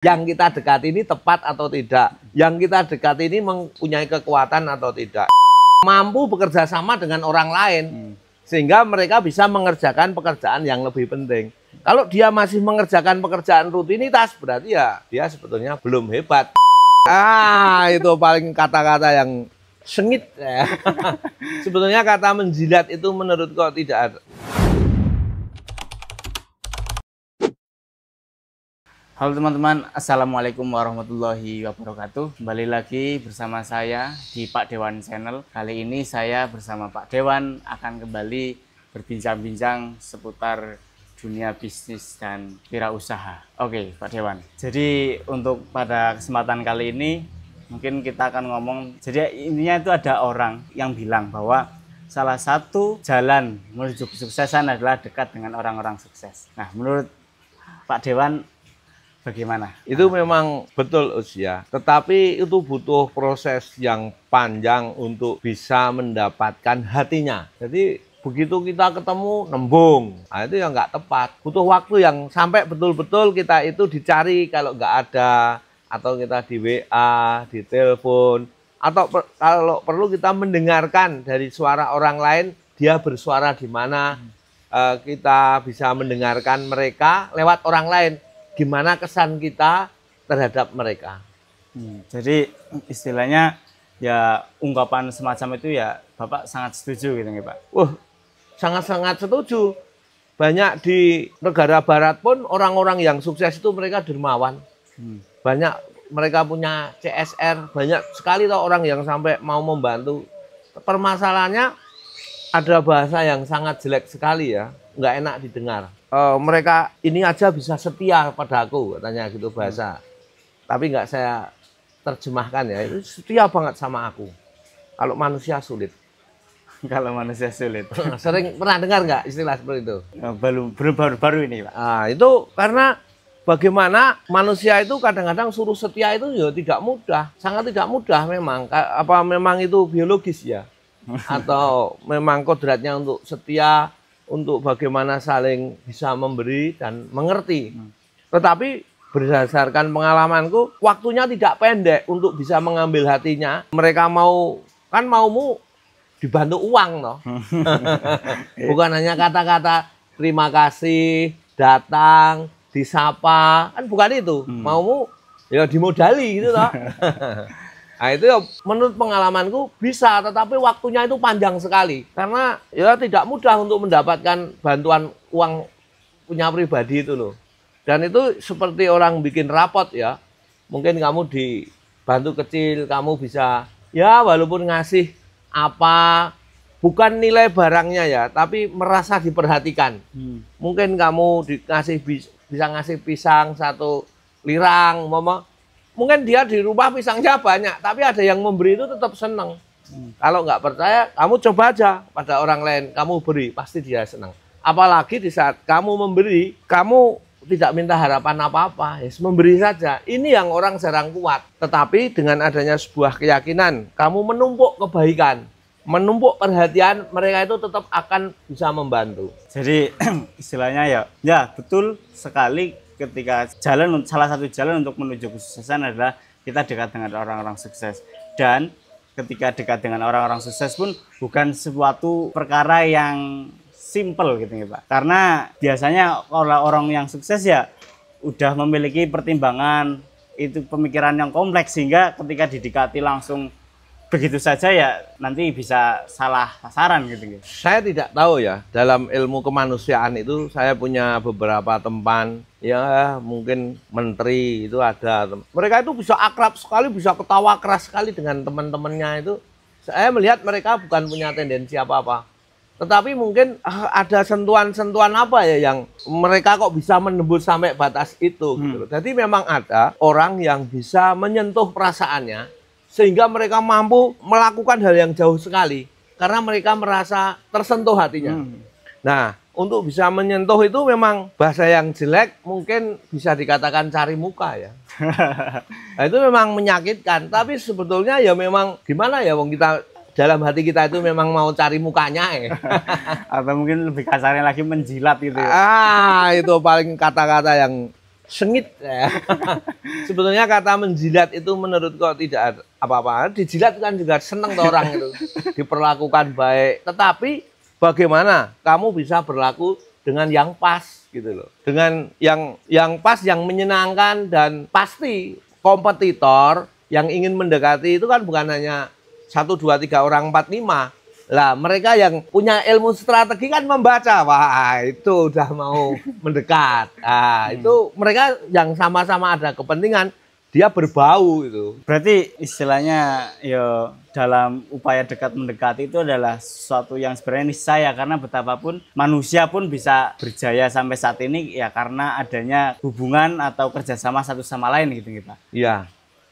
Yang kita dekati ini tepat atau tidak, yang kita dekati ini mempunyai kekuatan atau tidak, mampu bekerja sama dengan orang lain, sehingga mereka bisa mengerjakan pekerjaan yang lebih penting. Kalau dia masih mengerjakan pekerjaan rutinitas, berarti ya dia sebetulnya belum hebat. Itu paling kata-kata yang sengit ya. Sebetulnya kata menjilat itu menurut kok tidak ada. Halo teman-teman, Assalamualaikum warahmatullahi wabarakatuh. Kembali lagi bersama saya di Pak Dewan Channel. Kali ini saya bersama Pak Dewan akan kembali berbincang-bincang seputar dunia bisnis dan wirausaha. Oke Pak Dewan, jadi untuk pada kesempatan kali ini mungkin kita akan ngomong, jadi intinya itu ada orang yang bilang bahwa salah satu jalan menuju kesuksesan adalah dekat dengan orang-orang sukses. Nah, menurut Pak Dewan bagaimana? Itu memang betul usia, tetapi itu butuh proses yang panjang untuk bisa mendapatkan hatinya. Jadi begitu kita ketemu nembung, itu yang nggak tepat. Butuh waktu yang sampai betul-betul kita itu dicari kalau nggak ada, atau kita di WA, di telepon, atau kalau perlu kita mendengarkan dari suara orang lain, dia bersuara di mana, kita bisa mendengarkan mereka lewat orang lain. Gimana kesan kita terhadap mereka. Jadi istilahnya ya ungkapan semacam itu ya Bapak sangat setuju gitu nih Pak? Sangat-sangat setuju. Banyak di negara barat pun orang-orang yang sukses itu mereka dermawan. Banyak mereka punya CSR, banyak sekali tuh orang yang sampai mau membantu. Permasalahannya ada bahasa yang sangat jelek sekali ya, nggak enak didengar. Mereka ini aja bisa setia pada aku, katanya gitu bahasa. Tapi nggak saya terjemahkan ya, itu setia banget sama aku. Kalau manusia sulit. Kalau manusia sulit. Sering pernah dengar nggak istilah seperti itu? Baru ini Pak. Itu karena bagaimana manusia itu kadang-kadang suruh setia itu ya tidak mudah, sangat tidak mudah memang. Apa memang itu biologis ya? Atau memang kodratnya untuk setia, untuk bagaimana saling bisa memberi dan mengerti. Tetapi berdasarkan pengalamanku, waktunya tidak pendek untuk bisa mengambil hatinya. Mereka mau, kan maumu dibantu uang toh. Bukan hanya kata-kata terima kasih, datang, disapa, kan bukan itu. Maumu ya dimodali gitu toh. Nah itu ya menurut pengalamanku bisa, tetapi waktunya itu panjang sekali. Karena ya tidak mudah untuk mendapatkan bantuan uang punya pribadi itu loh. Dan itu seperti orang bikin rapot ya. Mungkin kamu dibantu kecil, kamu bisa ya walaupun ngasih apa, bukan nilai barangnya ya, tapi merasa diperhatikan. Mungkin kamu bisa ngasih pisang 1 lirang, mungkin dia di rumah pisangnya banyak, tapi ada yang memberi itu tetap senang. Kalau nggak percaya, kamu coba aja pada orang lain, kamu beri, pasti dia senang. Apalagi di saat kamu memberi, kamu tidak minta harapan apa-apa, ya memberi saja. Ini yang orang jarang kuat. Tetapi dengan adanya sebuah keyakinan, kamu menumpuk kebaikan, menumpuk perhatian, mereka itu tetap akan bisa membantu. Jadi istilahnya ya betul sekali. Ketika salah satu jalan untuk menuju kesuksesan adalah kita dekat dengan orang-orang sukses. Dan ketika dekat dengan orang-orang sukses pun bukan suatu perkara yang simple gitu ya Pak. Karena biasanya orang yang sukses ya udah memiliki pertimbangan, itu pemikiran yang kompleks, sehingga ketika didekati langsung begitu saja ya nanti bisa salah sasaran gitu. Saya tidak tahu ya, dalam ilmu kemanusiaan itu saya punya beberapa teman, ya mungkin menteri itu ada. Mereka itu bisa akrab sekali, bisa ketawa keras sekali dengan teman-temannya itu. Saya melihat mereka bukan punya tendensi apa-apa. Tetapi mungkin ada sentuhan-sentuhan apa ya yang mereka kok bisa menembus sampai batas itu. Gitu. Jadi memang ada orang yang bisa menyentuh perasaannya, sehingga mereka mampu melakukan hal yang jauh sekali karena mereka merasa tersentuh hatinya. Nah, untuk bisa menyentuh itu memang bahasa yang jelek mungkin bisa dikatakan cari muka ya. Nah, itu memang menyakitkan, tapi sebetulnya ya memang gimana ya, wong kita dalam hati kita itu memang mau cari mukanya ya. Atau mungkin lebih kasarnya lagi menjilat gitu ya. Itu paling kata-kata yang sengit. Sebetulnya kata menjilat itu menurut kok tidak apa-apa. Dijilat kan juga seneng tuh orang itu, diperlakukan baik. Tetapi bagaimana kamu bisa berlaku dengan yang pas gitu loh. Dengan yang pas, yang menyenangkan, dan pasti kompetitor yang ingin mendekati itu kan bukan hanya 1, 2, 3 orang, 4, 5. Lah mereka yang punya ilmu strategi kan membaca, wah itu udah mau mendekat. Nah, itu mereka yang sama-sama ada kepentingan, dia berbau itu. Berarti istilahnya ya dalam upaya dekat mendekati itu adalah sesuatu yang sebenarnya niscaya, karena betapapun manusia pun bisa berjaya sampai saat ini ya karena adanya hubungan atau kerjasama satu sama lain gitu kita. Iya.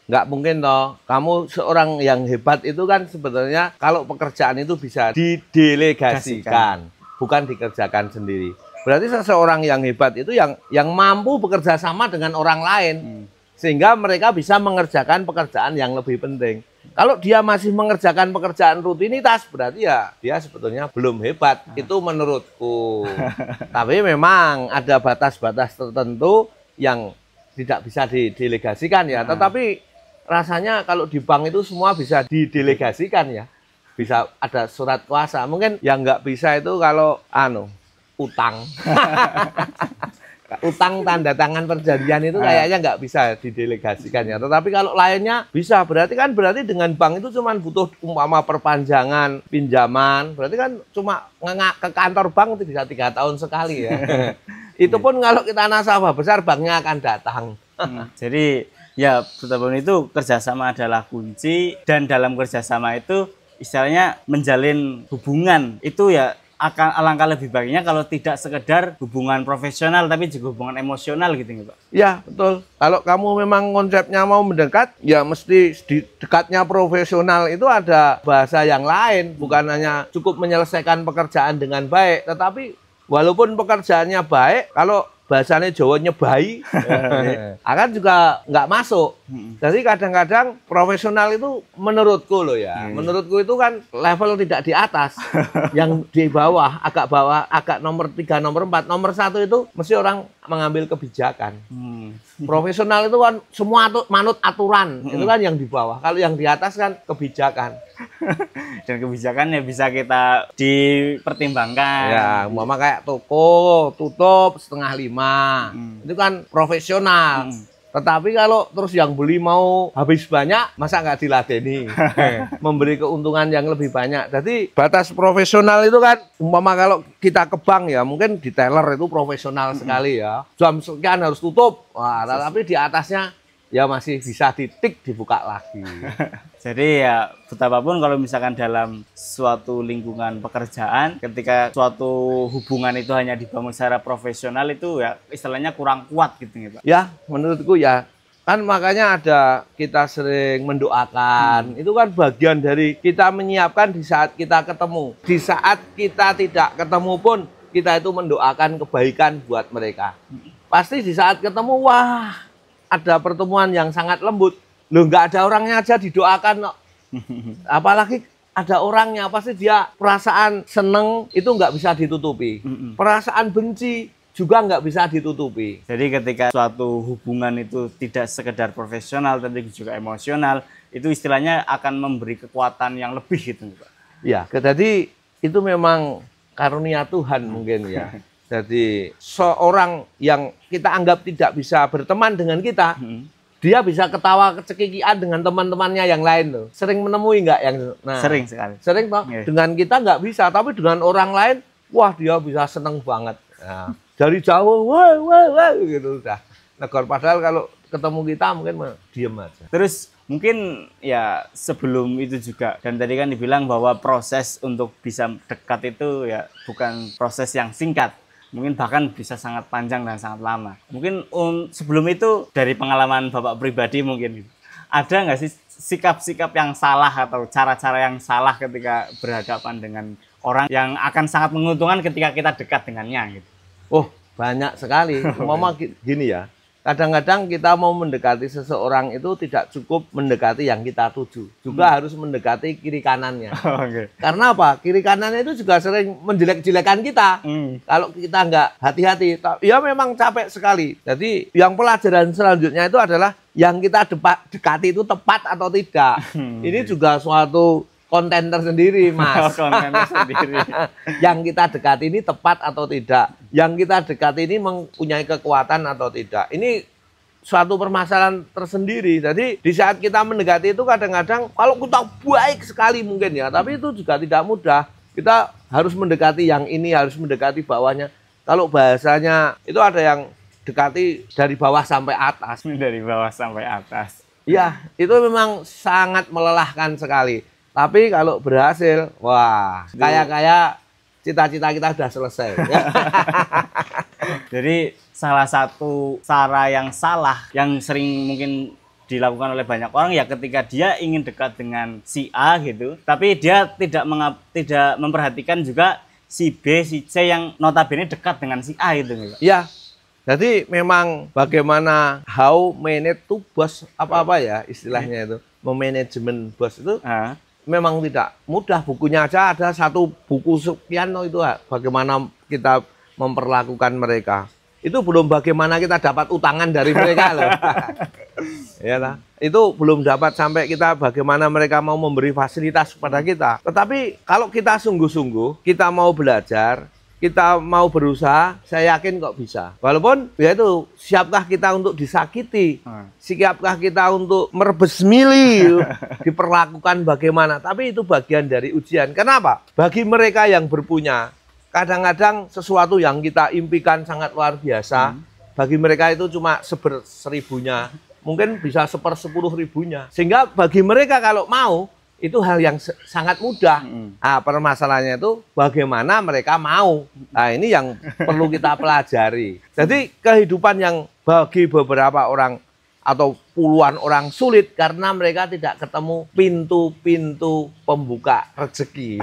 Nggak mungkin toh, kamu seorang yang hebat itu kan sebetulnya kalau pekerjaan itu bisa didelegasikan, bukan dikerjakan sendiri. Berarti seseorang yang hebat itu yang mampu bekerja sama dengan orang lain, sehingga mereka bisa mengerjakan pekerjaan yang lebih penting. Kalau dia masih mengerjakan pekerjaan rutinitas, berarti ya dia sebetulnya belum hebat, itu menurutku. Tapi memang ada batas-batas tertentu yang tidak bisa didelegasikan ya, tetapi rasanya kalau di bank itu semua bisa didelegasikan ya. Bisa ada surat kuasa. Mungkin yang nggak bisa itu kalau utang. Utang tanda tangan perjanjian itu kayaknya nggak bisa didelegasikan ya. Tetapi kalau lainnya bisa. Berarti dengan bank itu cuma butuh umpama perpanjangan pinjaman. Berarti kan cuma ke kantor bank itu bisa 3 tahun sekali ya. Itu pun kalau kita nasabah besar, banknya akan datang. Jadi ya betapapun itu kerjasama adalah kunci, dan dalam kerjasama itu istilahnya menjalin hubungan itu ya akan alangkah lebih baiknya kalau tidak sekedar hubungan profesional tapi juga hubungan emosional gitu ya Pak. Ya betul. Kalau kamu memang konsepnya mau mendekat, ya mesti di dekatnya profesional itu ada bahasa yang lain, bukan hanya cukup menyelesaikan pekerjaan dengan baik, tetapi walaupun pekerjaannya baik, kalau bahasanya Jawa nyebai, akan juga nggak masuk. Jadi kadang-kadang profesional itu menurutku loh ya, menurutku itu kan level tidak di atas, yang di bawah, agak nomor 3, nomor 4, nomor 1 itu mesti orang mengambil kebijakan. Profesional itu kan semua manut aturan, itu kan yang di bawah. Kalau yang di atas kan kebijakan. Dan kebijakan ya bisa kita dipertimbangkan. Ya, umpama kayak toko tutup 4:30, itu kan profesional. Tetapi kalau terus yang beli mau habis banyak, masa nggak diladeni? Memberi keuntungan yang lebih banyak. Jadi batas profesional itu kan, umpama kalau kita ke bank ya, mungkin di teller itu profesional sekali ya. Jam sekian harus tutup. Wah, tapi di atasnya ya masih bisa dibuka lagi. Jadi ya betapapun kalau misalkan dalam suatu lingkungan pekerjaan, ketika suatu hubungan itu hanya dibangun secara profesional, itu ya istilahnya kurang kuat gitu ya Pak. Ya menurutku ya, kan makanya ada kita sering mendoakan, itu kan bagian dari kita menyiapkan di saat kita ketemu. Di saat kita tidak ketemu pun kita itu mendoakan kebaikan buat mereka. Pasti di saat ketemu, wah, ada pertemuan yang sangat lembut. Loh, nggak ada orangnya aja didoakan kok. Apalagi ada orangnya, pasti dia perasaan seneng itu nggak bisa ditutupi. Perasaan benci juga nggak bisa ditutupi. Jadi ketika suatu hubungan itu tidak sekedar profesional tapi juga emosional, itu istilahnya akan memberi kekuatan yang lebih gitu Pak. Ya, jadi itu memang karunia Tuhan mungkin ya. Jadi seorang yang kita anggap tidak bisa berteman dengan kita, dia bisa ketawa cekikian dengan teman-temannya yang lain loh. Sering menemui nggak yang? Nah, sering sekali. Sering toh. Dengan kita nggak bisa, tapi dengan orang lain, wah dia bisa seneng banget. Nah, dari jauh, wah gitu udah. Negor padahal kalau ketemu kita mungkin diem aja. Terus mungkin ya sebelum itu juga, dan tadi kan dibilang bahwa proses untuk bisa dekat itu ya bukan proses yang singkat. Mungkin bahkan bisa sangat panjang dan sangat lama. Mungkin sebelum itu dari pengalaman Bapak pribadi mungkin ada nggak sih sikap-sikap yang salah atau cara-cara yang salah ketika berhadapan dengan orang yang akan sangat menguntungkan ketika kita dekat dengannya gitu? Oh, banyak sekali. Mama gini ya, kadang-kadang kita mau mendekati seseorang itu tidak cukup mendekati yang kita tuju, juga harus mendekati kiri kanannya. Karena apa? Kiri kanannya itu juga sering menjelek-jelekan kita. Kalau kita nggak hati-hati, ya memang capek sekali. Jadi yang pelajaran selanjutnya itu adalah yang kita dekati itu tepat atau tidak. Ini juga suatu konten tersendiri, Mas. Konten tersendiri. Yang kita dekati ini tepat atau tidak. Yang kita dekati ini mempunyai kekuatan atau tidak. Ini suatu permasalahan tersendiri. Jadi di saat kita mendekati itu kadang-kadang kalau kita baik sekali mungkin ya, tapi itu juga tidak mudah. Kita harus mendekati yang ini, harus mendekati bawahnya. Kalau bahasanya itu ada yang dekati dari bawah sampai atas. Dari bawah sampai atas. Ya, itu memang sangat melelahkan sekali. Tapi kalau berhasil, wah, kayak cita-cita kita sudah selesai. Jadi salah satu cara yang salah yang sering mungkin dilakukan oleh banyak orang ya ketika dia ingin dekat dengan si A gitu, tapi dia tidak memperhatikan juga si B, si C yang notabene dekat dengan si A itu. Ya, jadi memang bagaimana how manage to boss apa-apa ya istilahnya itu, memanajemen bos itu. Memang tidak mudah. Bukunya aja ada satu buku sekian itu bagaimana kita memperlakukan mereka. Itu belum bagaimana kita dapat utangan dari mereka loh. Ya lah. Itu belum dapat sampai kita bagaimana mereka mau memberi fasilitas kepada kita. Tetapi kalau kita sungguh-sungguh, kita mau belajar, kita mau berusaha, saya yakin kok bisa. Walaupun ya itu, siapkah kita untuk disakiti? Siapkah kita untuk merebes mili? Diperlakukan bagaimana? Tapi itu bagian dari ujian. Kenapa? Bagi mereka yang berpunya, kadang-kadang sesuatu yang kita impikan sangat luar biasa, bagi mereka itu cuma seribunya, mungkin bisa 10/10.000-nya. Sehingga bagi mereka kalau mau, itu hal yang sangat mudah. Nah, permasalahannya itu bagaimana mereka mau. Nah, ini yang perlu kita pelajari. Jadi kehidupan yang bagi beberapa orang atau puluhan orang sulit karena mereka tidak ketemu pintu-pintu pembuka rezeki.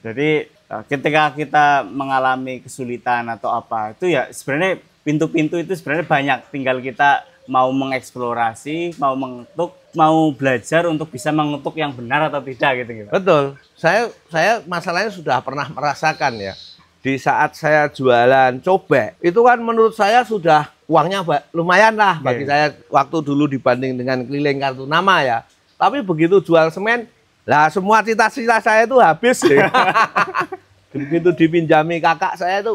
Jadi ketika kita mengalami kesulitan atau apa, itu ya sebenarnya pintu-pintu itu sebenarnya banyak. Tinggal kita mau mengeksplorasi, mau mengetuk, mau belajar untuk bisa mengetuk yang benar atau tidak gitu. Betul. Saya masalahnya sudah pernah merasakan ya. Di saat saya jualan cobek, itu kan menurut saya sudah uangnya lumayan lah bagi saya waktu dulu dibanding dengan keliling kartu nama ya. Tapi begitu jual semen, lah semua cita-cita saya itu habis ya. Begitu dipinjami kakak saya itu,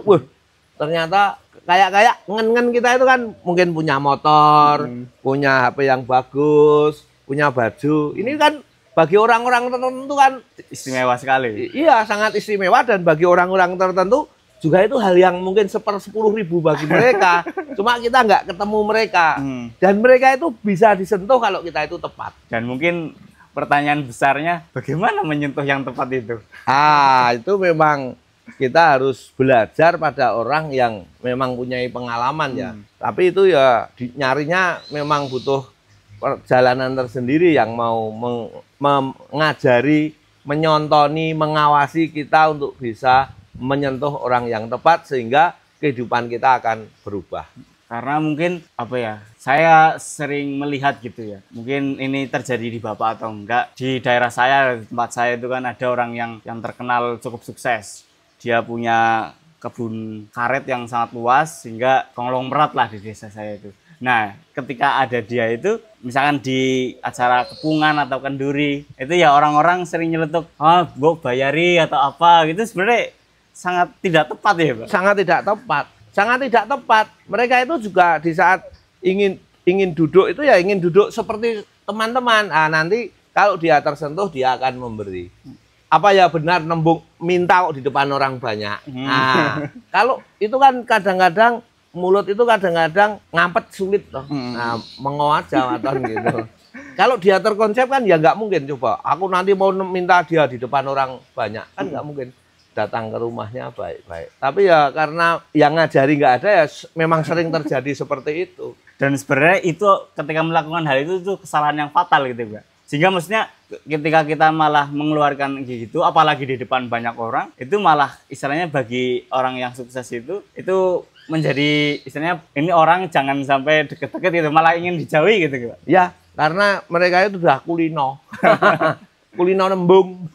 ternyata kayak ngen kita itu kan mungkin punya motor, punya HP yang bagus, punya baju. Ini kan bagi orang-orang tertentu kan istimewa sekali. Iya, sangat istimewa, dan bagi orang-orang tertentu juga itu hal yang mungkin 10/10.000 bagi mereka. Cuma kita nggak ketemu mereka. Dan mereka itu bisa disentuh kalau kita itu tepat. Dan mungkin pertanyaan besarnya, bagaimana menyentuh yang tepat itu? Itu memang kita harus belajar pada orang yang memang punya pengalaman ya. Tapi itu ya nyarinya memang butuh perjalanan tersendiri yang mau mengajari, menyontoni, mengawasi kita untuk bisa menyentuh orang yang tepat sehingga kehidupan kita akan berubah. Karena mungkin apa ya, saya sering melihat gitu ya, mungkin ini terjadi di Bapak atau enggak, di daerah saya, tempat saya itu kan ada orang yang terkenal cukup sukses. Dia punya kebun karet yang sangat luas sehingga konglomerat lah di desa saya itu. Nah, ketika ada dia itu, misalkan di acara kepungan atau kenduri, itu ya orang-orang sering nyeletuk, Bu bayari atau apa gitu, sebenarnya sangat tidak tepat ya, Pak. Sangat tidak tepat. Sangat tidak tepat. Mereka itu juga di saat ingin duduk itu ya ingin duduk seperti teman-teman. Nanti kalau dia tersentuh dia akan memberi. Apa ya benar nembung minta kok di depan orang banyak. Kalau itu kan kadang-kadang mulut itu kadang-kadang ngampet sulit loh. Mengoat jawatan gitu. Kalau dia terkonsep kan ya nggak mungkin. Coba aku nanti mau minta dia di depan orang banyak kan nggak mungkin. Datang ke rumahnya baik-baik. Tapi ya karena yang ngajari nggak ada ya memang sering terjadi seperti itu. Dan sebenarnya itu ketika melakukan hal itu kesalahan yang fatal gitu, Pak. Sehingga maksudnya ketika kita malah mengeluarkan gitu, apalagi di depan banyak orang, itu malah istilahnya bagi orang yang sukses itu menjadi istilahnya ini orang jangan sampai deket-deket gitu, malah ingin dijauhi gitu Pak? Ya, karena mereka itu sudah kulino. Kulino nembung.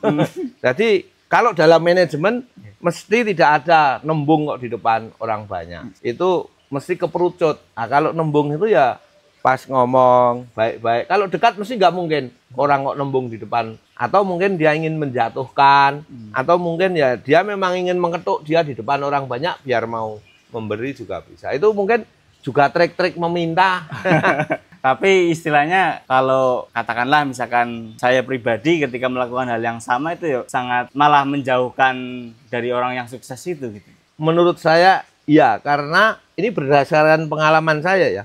Jadi kalau dalam manajemen mesti tidak ada nembung kok di depan orang banyak. Itu mesti keperucut. Nah, kalau nembung itu ya pas ngomong baik-baik. Kalau dekat mesti nggak mungkin orang kok nembung di depan. Atau mungkin dia ingin menjatuhkan. Atau mungkin ya dia memang ingin mengetuk dia di depan orang banyak biar mau memberi juga bisa. Itu mungkin juga trik-trik meminta. Tapi istilahnya kalau katakanlah misalkan saya pribadi ketika melakukan hal yang sama itu ya sangat malah menjauhkan dari orang yang sukses itu gitu. Menurut saya iya, karena ini berdasarkan pengalaman saya ya.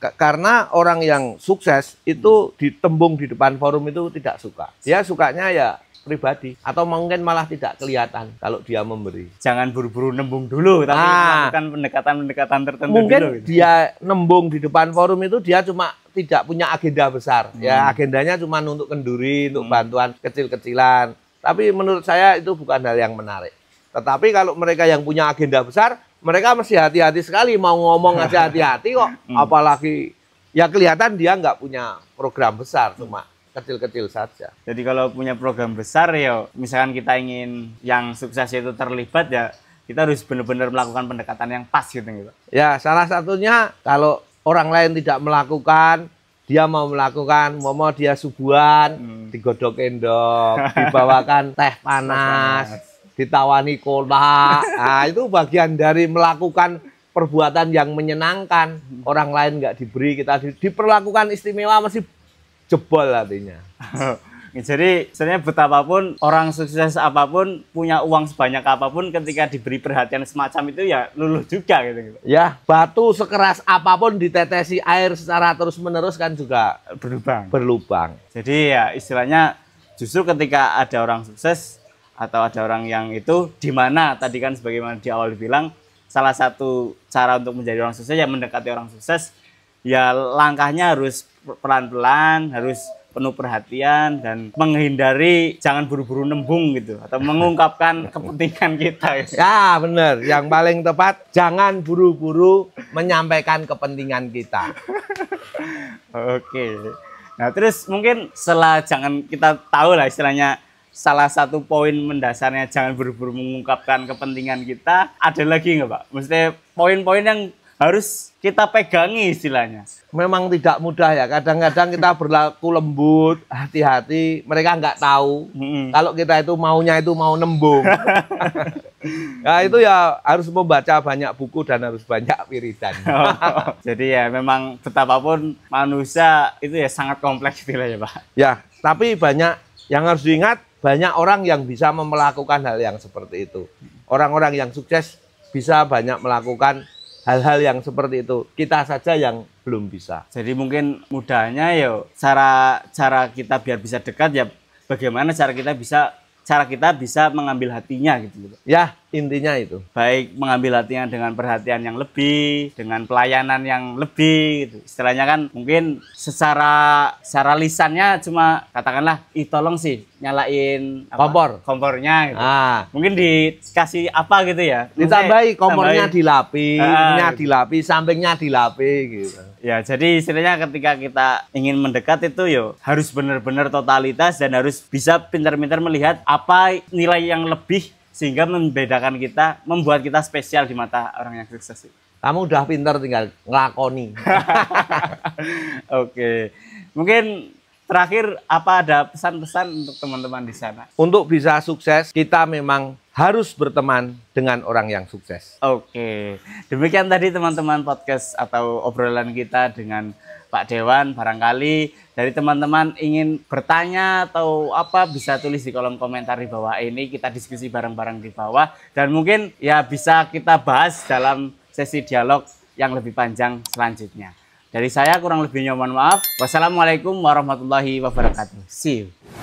Karena orang yang sukses itu ditembung di depan forum itu tidak suka. Dia sukanya ya pribadi atau mungkin malah tidak kelihatan kalau dia memberi. Jangan buru-buru nembung dulu, tapi melakukan pendekatan-pendekatan tertentu mungkin dulu. Gitu. Dia nembung di depan forum itu dia cuma tidak punya agenda besar. Ya agendanya cuma untuk kenduri, untuk bantuan kecil-kecilan. Tapi menurut saya itu bukan hal yang menarik. Tetapi kalau mereka yang punya agenda besar, mereka mesti hati-hati sekali, mau ngomong aja hati-hati kok. Apalagi ya kelihatan dia nggak punya program besar, cuma kecil-kecil saja. Jadi kalau punya program besar ya, misalkan kita ingin yang sukses itu terlibat ya, kita harus benar-benar melakukan pendekatan yang pas gitu. Ya salah satunya kalau orang lain tidak melakukan, dia mau melakukan, mau dia subuhan, digodok-endok, dibawakan teh panas, ditawani kola. Nah, itu bagian dari melakukan perbuatan yang menyenangkan. Orang lain nggak diberi, kita diperlakukan istimewa, masih jebol artinya. Jadi sebenarnya betapapun orang sukses apapun, punya uang sebanyak apapun, ketika diberi perhatian semacam itu ya luluh juga gitu. Ya, batu sekeras apapun ditetesi air secara terus-menerus kan juga berlubang. Jadi ya istilahnya justru ketika ada orang sukses atau ada orang yang itu, di mana tadi kan sebagaimana di awal dibilang, salah satu cara untuk menjadi orang sukses ya mendekati orang sukses, ya langkahnya harus pelan-pelan, harus penuh perhatian dan menghindari jangan buru-buru nembung gitu atau mengungkapkan kepentingan kita. Ya benar, yang paling tepat jangan buru-buru menyampaikan kepentingan kita. Oke. Nah terus mungkin setelah jangan, kita tahu lah istilahnya salah satu poin mendasarnya jangan buru-buru mengungkapkan kepentingan kita, ada lagi nggak Pak? Maksudnya poin-poin yang harus kita pegangi istilahnya. Memang tidak mudah ya, kadang-kadang kita berlaku lembut, hati-hati, mereka nggak tahu kalau kita itu maunya itu mau nembung. Nah itu ya harus membaca banyak buku dan harus banyak wiridan. Jadi ya memang betapapun manusia itu ya sangat kompleks istilahnya Pak. Ya, tapi banyak yang harus diingat, banyak orang yang bisa melakukan hal yang seperti itu. Orang-orang yang sukses bisa banyak melakukan hal-hal yang seperti itu. Kita saja yang belum bisa. Jadi mungkin mudahnya ya cara kita biar bisa dekat ya bagaimana cara kita bisa mengambil hatinya gitu. Ya, intinya itu. Baik mengambil hatinya dengan perhatian yang lebih, dengan pelayanan yang lebih gitu. Istilahnya kan mungkin secara lisannya cuma katakanlah, ih tolong sih nyalain kompornya gitu. Mungkin dikasih apa gitu ya. Ditambahi kompornya dilapis, sampingnya dilapis gitu. Ya, jadi istilahnya ketika kita ingin mendekat itu yo harus benar-benar totalitas dan harus bisa pintar-pintar melihat apa nilai yang lebih sehingga membedakan kita, membuat kita spesial di mata orang yang sukses. Kamu udah pintar, tinggal ngelakoni. Oke. Mungkin terakhir apa ada pesan-pesan untuk teman-teman di sana? Untuk bisa sukses, kita memang harus berteman dengan orang yang sukses. Oke. Demikian tadi teman-teman podcast atau obrolan kita dengan Pak Dewan. Barangkali dari teman-teman ingin bertanya atau apa bisa tulis di kolom komentar di bawah ini, kita diskusi bareng-bareng di bawah dan mungkin ya bisa kita bahas dalam sesi dialog yang lebih panjang selanjutnya. Dari saya kurang lebihnya mohon maaf. Wassalamualaikum warahmatullahi wabarakatuh. See you.